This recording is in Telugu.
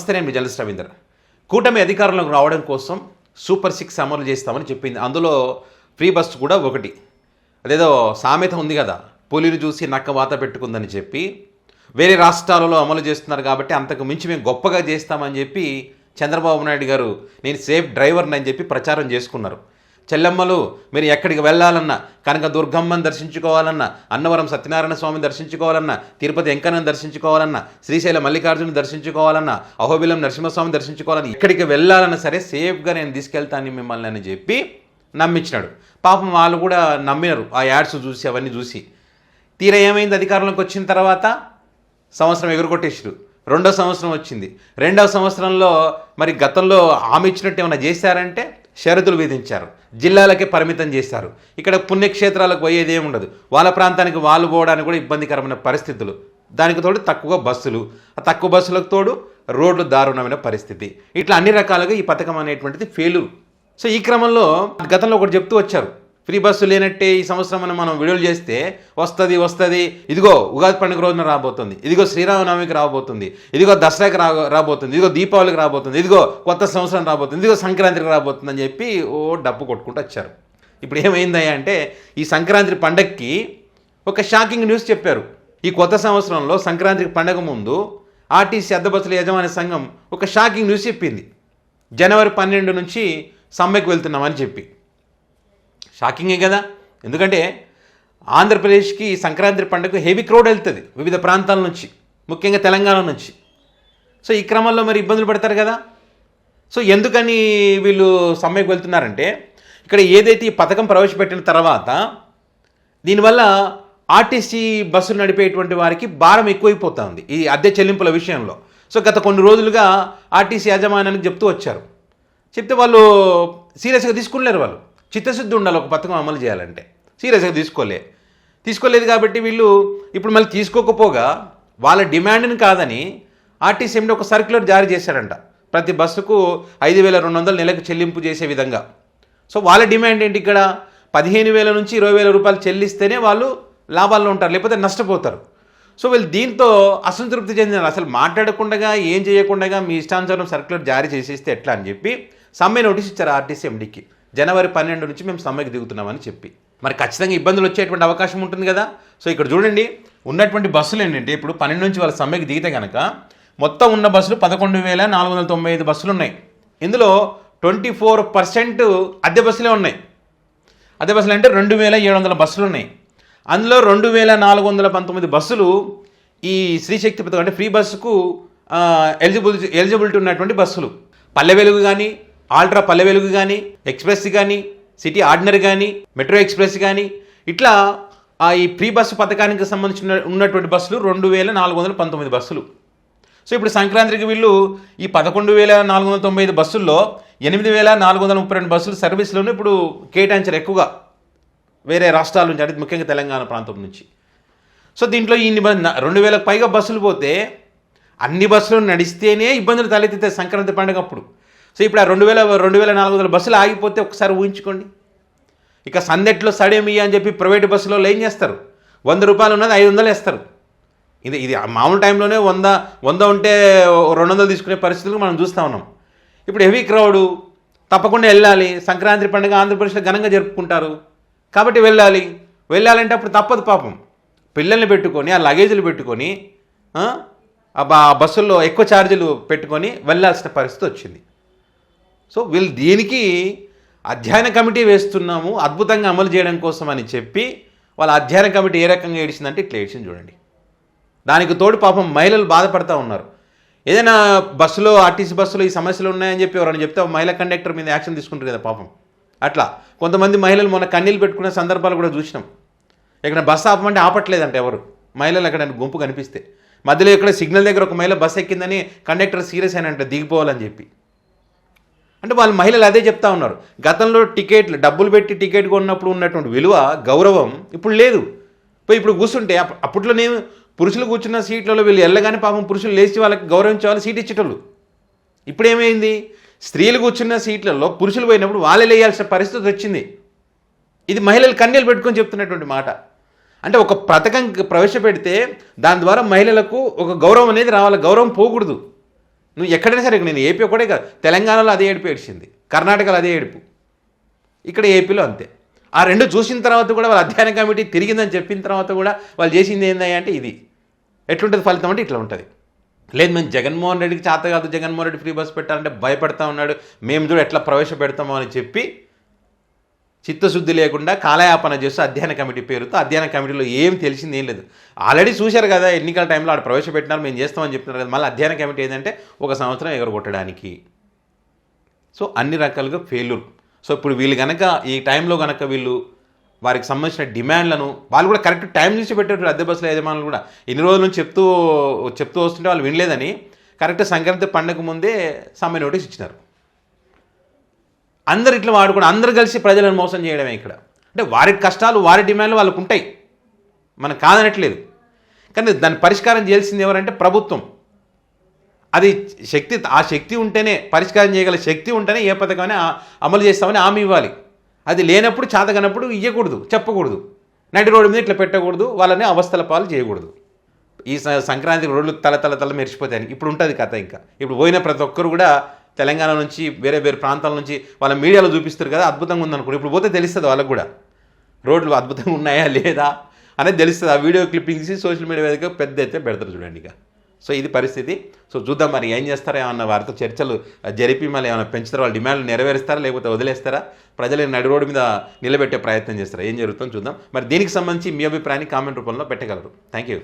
నమస్తే, నేను జర్నలిస్ట్ రవీందర్. కూటమి అధికారంలోకి రావడం కోసం సూపర్ 6 అమలు చేస్తామని చెప్పింది. అందులో ఫ్రీ బస్ కూడా ఒకటి. అదేదో సామెత ఉంది కదా, పులిని చూసి నక్క వాత పెట్టుకుందని చెప్పి వేరే రాష్ట్రాలలో అమలు చేస్తున్నారు కాబట్టి అంతకు మించి మేము గొప్పగా చేస్తామని చెప్పి చంద్రబాబు నాయుడు గారు నేను సేఫ్ డ్రైవర్ని అని చెప్పి ప్రచారం చేసుకున్నారు. చెల్లెమ్మలు మీరు ఎక్కడికి వెళ్ళాలన్నా, కనుక దుర్గమ్మని దర్శించుకోవాలన్నా, అన్నవరం సత్యనారాయణ స్వామిని దర్శించుకోవాలన్నా, తిరుపతి వెంకన్నని దర్శించుకోవాలన్నా, శ్రీశైలం మల్లికార్జుని దర్శించుకోవాలన్నా, అహోబిలం నరసింహస్వామిని దర్శించుకోవాలన్నా, ఎక్కడికి వెళ్ళాలన్నా సరే సేఫ్గా నేను తీసుకెళ్తాను మిమ్మల్ని అని చెప్పి నమ్మించినాడు. పాపం వాళ్ళు కూడా నమ్మినారు ఆ యాడ్స్ చూసి, అవన్నీ చూసి. తీరా ఏమైంది? అధికారంలోకి వచ్చిన తర్వాత సంవత్సరం ఎగురుకొట్టేసారు. రెండో సంవత్సరం వచ్చింది. రెండవ సంవత్సరంలో మరి గతంలో హామీ ఇచ్చినట్టు ఏమైనా చేశారంటే షరతులు విధించారు, జిల్లాలకే పరిమితం చేశారు. ఇక్కడ పుణ్యక్షేత్రాలకు పోయేది ఏమి ఉండదు, వాళ్ళ ప్రాంతానికి వాళ్ళు పోవడానికి కూడా ఇబ్బందికరమైన పరిస్థితులు. దానికి తోడు తక్కువ బస్సులు, ఆ తక్కువ బస్సులకు తోడు రోడ్లు దారుణమైన పరిస్థితి. ఇట్లా అన్ని రకాలుగా ఈ పథకం అనేటువంటిది ఫెయిలు. సో ఈ క్రమంలో గతంలో ఒకటి చెప్తూ వచ్చారు, ఫ్రీ బస్సు లేనట్టే ఈ సంవత్సరం మనం విడుదల చేస్తే వస్తుంది, ఇదిగో ఉగాది పండుగ రోజున రాబోతుంది, ఇదిగో శ్రీరామనవమికి రాబోతుంది, ఇదిగో దసరాకి రాబోతుంది, ఇదిగో దీపావళికి రాబోతుంది, ఇదిగో కొత్త సంవత్సరం రాబోతుంది, ఇదిగో సంక్రాంతికి రాబోతుంది అని చెప్పి డప్పు కొట్టుకుంటూ వచ్చారు. ఇప్పుడు ఏమైందయ్యా అంటే ఈ సంక్రాంతి పండగకి ఒక షాకింగ్ న్యూస్ చెప్పారు. ఈ కొత్త సంవత్సరంలో సంక్రాంతికి పండగ ముందు ఆర్టీసీ అద్దె బస్సుల యజమాని సంఘం ఒక షాకింగ్ న్యూస్ చెప్పింది. జనవరి 12 నుంచి సమ్మెకు వెళ్తున్నామని చెప్పి. షాకింగే కదా, ఎందుకంటే ఆంధ్రప్రదేశ్కి సంక్రాంతి పండుగ హెవీ క్రౌడ్ వెళ్తుంది వివిధ ప్రాంతాల నుంచి, ముఖ్యంగా తెలంగాణ నుంచి. సో ఈ క్రమంలో మరి ఇబ్బందులు పడతారు కదా. సో ఎందుకని వీళ్ళు సమ్మెకు వెళ్తున్నారంటే, ఇక్కడ ఏదైతే ఈ పథకం ప్రవేశపెట్టిన తర్వాత దీనివల్ల ఆర్టీసీ బస్సులు నడిపేటువంటి వారికి భారం ఎక్కువైపోతుంది ఈ అద్దె చెల్లింపుల విషయంలో. సో గత కొన్ని రోజులుగా ఆర్టీసీ యాజమాన్యానికి చెప్తూ వచ్చారు. చెప్తే వాళ్ళు సీరియస్గా తీసుకున్నారు. వాళ్ళు చిత్తశుద్ధి ఉండాలి ఒక పథకం అమలు చేయాలంటే. సీరియస్గా తీసుకోలేదు కాబట్టి వీళ్ళు ఇప్పుడు మళ్ళీ తీసుకోకపోగా వాళ్ళ డిమాండ్ని కాదని ఆర్టీసీ ఎండి ఒక సర్క్యులర్ జారీ చేశారంట, ప్రతి బస్సుకు 5,200 నెలకు చెల్లింపు చేసే విధంగా. సో వాళ్ళ డిమాండ్ ఏంటి? ఇక్కడ 15,000 నుంచి 20,000 రూపాయలు చెల్లిస్తేనే వాళ్ళు లాభాల్లో ఉంటారు, లేకపోతే నష్టపోతారు. సో వీళ్ళు దీంతో అసంతృప్తి చెందినారు. అసలు మాట్లాడకుండా ఏం చేయకుండా మీ ఇష్టానుసారం సర్క్యులర్ జారీ చేసేస్తే ఎట్లా అని చెప్పి సమ్మె నోటీస్ ఇచ్చారు ఆర్టీసీ ఎండికి. జనవరి 12 నుంచి మేము సమ్మెకి దిగుతున్నామని చెప్పి. మరి ఖచ్చితంగా ఇబ్బందులు వచ్చేటువంటి అవకాశం ఉంటుంది కదా. సో ఇక్కడ చూడండి, ఉన్నటువంటి బస్సులు ఏంటంటే ఇప్పుడు 12 నుంచి వాళ్ళ సమ్మెకి దిగితే కనుక మొత్తం ఉన్న బస్సులు 11,495 బస్సులు ఉన్నాయి. ఇందులో 24% అద్దె బస్సులే ఉన్నాయి. అద్దె బస్సులు అంటే 2,700 బస్సులు ఉన్నాయి. అందులో 2,419 బస్సులు ఈ శ్రీశక్తి పథకం అంటే ఫ్రీ బస్సుకు ఎలిజిబిలిటీ ఉన్నటువంటి బస్సులు. పల్లె వెలుగు కానీ, ఆల్ట్రా పల్లె వెలుగు కానీ, ఎక్స్ప్రెస్ కానీ, సిటీ ఆర్డినరీ కానీ, మెట్రో ఎక్స్ప్రెస్ కానీ, ఇట్లా ఈ ఫ్రీ బస్సు పథకానికి సంబంధించిన ఉన్నటువంటి బస్సులు 2,419 బస్సులు. సో ఇప్పుడు సంక్రాంతికి వీళ్ళు ఈ 11,495 బస్సుల్లో 8,432 బస్సులు సర్వీస్లోనే ఇప్పుడు కేటాయించారు ఎక్కువగా వేరే రాష్ట్రాల నుంచి, అంటే ముఖ్యంగా తెలంగాణ ప్రాంతం నుంచి. సో దీంట్లో ఈ 2,000కు పైగా బస్సులు పోతే అన్ని బస్సులు నడిస్తేనే ఇబ్బందులు తలెత్తుతాయి సంక్రాంతి పండుగ అప్పుడు. సో ఇప్పుడు ఆ 2,400 బస్సులు ఆగిపోతే ఒకసారి ఊహించుకోండి. ఇక సందెట్లో సడేమియ్య అని చెప్పి ప్రైవేట్ బస్సులో ఏం చేస్తారు? 100 రూపాయలు ఉన్నది 500 వేస్తారు. ఇది మామూలు టైంలోనే 100 ఉంటే 200 తీసుకునే పరిస్థితులు మనం చూస్తూ ఉన్నాం. ఇప్పుడు హెవీ క్రౌడు, తప్పకుండా వెళ్ళాలి. సంక్రాంతి పండుగ ఆంధ్రప్రదేశ్లో ఘనంగా జరుపుకుంటారు కాబట్టి వెళ్ళాలంటే అప్పుడు తప్పదు. పాపం పిల్లల్ని పెట్టుకొని, ఆ లగేజీలు పెట్టుకొని, ఆ బస్సుల్లో ఎక్కువ ఛార్జీలు పెట్టుకొని వెళ్ళాల్సిన పరిస్థితి వచ్చింది. సో వీళ్ళు దీనికి అధ్యయన కమిటీ వేస్తున్నాము అద్భుతంగా అమలు చేయడం కోసం అని చెప్పి వాళ్ళ అధ్యయన కమిటీ ఏ రకంగా ఏడిచిందంటే ఇట్లా ఏడిచింది చూడండి. దానికి తోడు పాపం మహిళలు బాధపడుతూ ఉన్నారు. ఏదైనా బస్సులో, ఆర్టీసీ బస్సులో ఈ సమస్యలు ఉన్నాయని చెప్పి ఎవరైనా చెప్తే మహిళా కండక్టర్ మీద యాక్షన్ తీసుకుంటారు కదా పాపం. అట్లా కొంతమంది మహిళలు మొన్న కన్నీళ్ళు పెట్టుకునే సందర్భాలు కూడా చూసినాం. ఇక్కడ బస్సు ఆపమంటే ఆపట్లేదంటే ఎవరు మహిళలు అక్కడ గుంపు కనిపిస్తే. మధ్యలో ఇక్కడ సిగ్నల్ దగ్గర ఒక మహిళ బస్సు ఎక్కిందని కండక్టర్ సీరియస్ అయినంట దిగిపోవాలని చెప్పి. అంటే వాళ్ళు మహిళలు అదే చెప్తా ఉన్నారు. గతంలో డబ్బులు పెట్టి టికెట్ కొన్నప్పుడు ఉన్నటువంటి విలువ, గౌరవం ఇప్పుడు లేదు. ఇప్పుడు కూర్చుంటే అప్పట్లోనే పురుషులు కూర్చున్న సీట్లలో వీళ్ళు వెళ్ళగానే పాపం పురుషులు లేచి వాళ్ళకి గౌరవించేవాళ్ళు, సీట్ ఇచ్చేటోళ్ళు. ఇప్పుడు ఏమైంది? స్త్రీలు కూర్చున్న సీట్లలో పురుషులు పోయినప్పుడు వాళ్ళే లేయాల్సిన పరిస్థితి వచ్చింది. ఇది మహిళలు కన్నీళ్ళు పెట్టుకొని చెప్తున్నటువంటి మాట. అంటే ఒక పథకం ప్రవేశపెడితే దాని ద్వారా మహిళలకు ఒక గౌరవం అనేది రావాలి, గౌరవం పోకూడదు. నువ్వు ఎక్కడైనా సరే నేను ఏపీ ఒకటే కాదు, తెలంగాణలో అదే ఏడుపు ఏడ్చింది, కర్ణాటకలో అదే ఏడుపు, ఇక్కడ ఏపీలో అంతే. ఆ రెండు చూసిన తర్వాత కూడా వాళ్ళ అధ్యయన కమిటీ తిరిగిందని చెప్పిన తర్వాత కూడా వాళ్ళు చేసింది ఏందయ్యా అంటే ఇది ఎట్లుంటుంది ఫలితం అంటే ఇట్లా ఉంటుంది. లేదు మేము జగన్మోహన్ రెడ్డికి చేత కాదు, జగన్మోహన్ రెడ్డి ఫ్రీ బస్ పెట్టాలంటే భయపడతా ఉన్నాడు, మేము చూడ ఎట్లా ప్రవేశపెడతామో అని చెప్పి చిత్తశుద్ధి లేకుండా కాలయాపన చేస్తూ అధ్యయన కమిటీ పేరుతో అధ్యయన కమిటీలో ఏం తెలిసింది ఏం లేదు. ఆల్రెడీ చూశారు కదా ఎన్నికల టైంలో ఆడ ప్రవేశపెట్టినారు, మేము చేస్తామని చెప్తున్నారు కదా. మళ్ళీ అధ్యయన కమిటీ ఏంటంటే 1 సంవత్సరం ఎగరగొట్టడానికి. సో అన్ని రకాలుగా ఫెయిల్యూర్. సో ఇప్పుడు వీళ్ళు కనుక ఈ టైంలో కనుక వీళ్ళు వారికి సంబంధించిన డిమాండ్లను వాళ్ళు కూడా కరెక్ట్ టైం నుంచి పెట్టారు. అద్దె బస్సుల యజమానులు కూడా ఇన్ని రోజుల నుంచి చెప్తూ వస్తుంటే వాళ్ళు వినలేదని కరెక్ట్ సంక్రాంతి పండుగ ముందే సమ్మె నోటీస్ ఇచ్చినారు. అందరు ఇట్లా వాడుకుని అందరు కలిసి ప్రజలను మోసం చేయడమే ఇక్కడ. అంటే వారి కష్టాలు వారి డిమాండ్లు వాళ్ళకు ఉంటాయి, మనం కాదనట్లేదు. కానీ దాన్ని పరిష్కారం చేయాల్సింది ఎవరంటే ప్రభుత్వం. అది ఆ శక్తి ఉంటేనే, పరిష్కారం చేయగల శక్తి ఉంటేనే ఏ పథకమైనా అమలు చేస్తామని హామీ ఇవ్వాలి. అది లేనప్పుడు చేతగానప్పుడు ఇవ్వకూడదు, చెప్పకూడదు, నడి రోడ్డు మీద ఇట్లా పెట్టకూడదు, వాళ్ళని అవస్థల పాలు చేయకూడదు. ఈ సంక్రాంతికి రోడ్లు తల మెరిచిపోతాయని ఇప్పుడు ఉంటుంది కథ. ఇంకా ఇప్పుడు పోయిన ప్రతి ఒక్కరు కూడా తెలంగాణ నుంచి వేరే ప్రాంతాల నుంచి వాళ్ళ మీడియాలో చూపిస్తారు కదా, అద్భుతంగా ఉందనుకోండి. ఇప్పుడు పోతే తెలుస్తుంది వాళ్ళకు కూడా రోడ్లు అద్భుతంగా ఉన్నాయా లేదా అనేది తెలుస్తుంది. ఆ వీడియో క్లిప్పింగ్ తీసి సోషల్ మీడియా వేదిక పెద్ద ఎత్తున పెడతారు చూడండి ఇక. సో ఇది పరిస్థితి. సో చూద్దాం మరి ఏం చేస్తారో, ఏమన్నా వారితో చర్చలు జరిపి మళ్ళీ ఏమైనా పెంచుతారో, వాళ్ళ డిమాండ్లు నెరవేరుస్తారా లేకపోతే వదిలేస్తారా, ప్రజలను నడి రోడ్డు మీద నిలబెట్టే ప్రయత్నం చేస్తారా, ఏం జరుగుతుందో చూద్దాం. మరి దీనికి సంబంధించి మీ అభిప్రాయాన్ని కామెంట్ రూపంలో పెట్టగలరు. Thank you.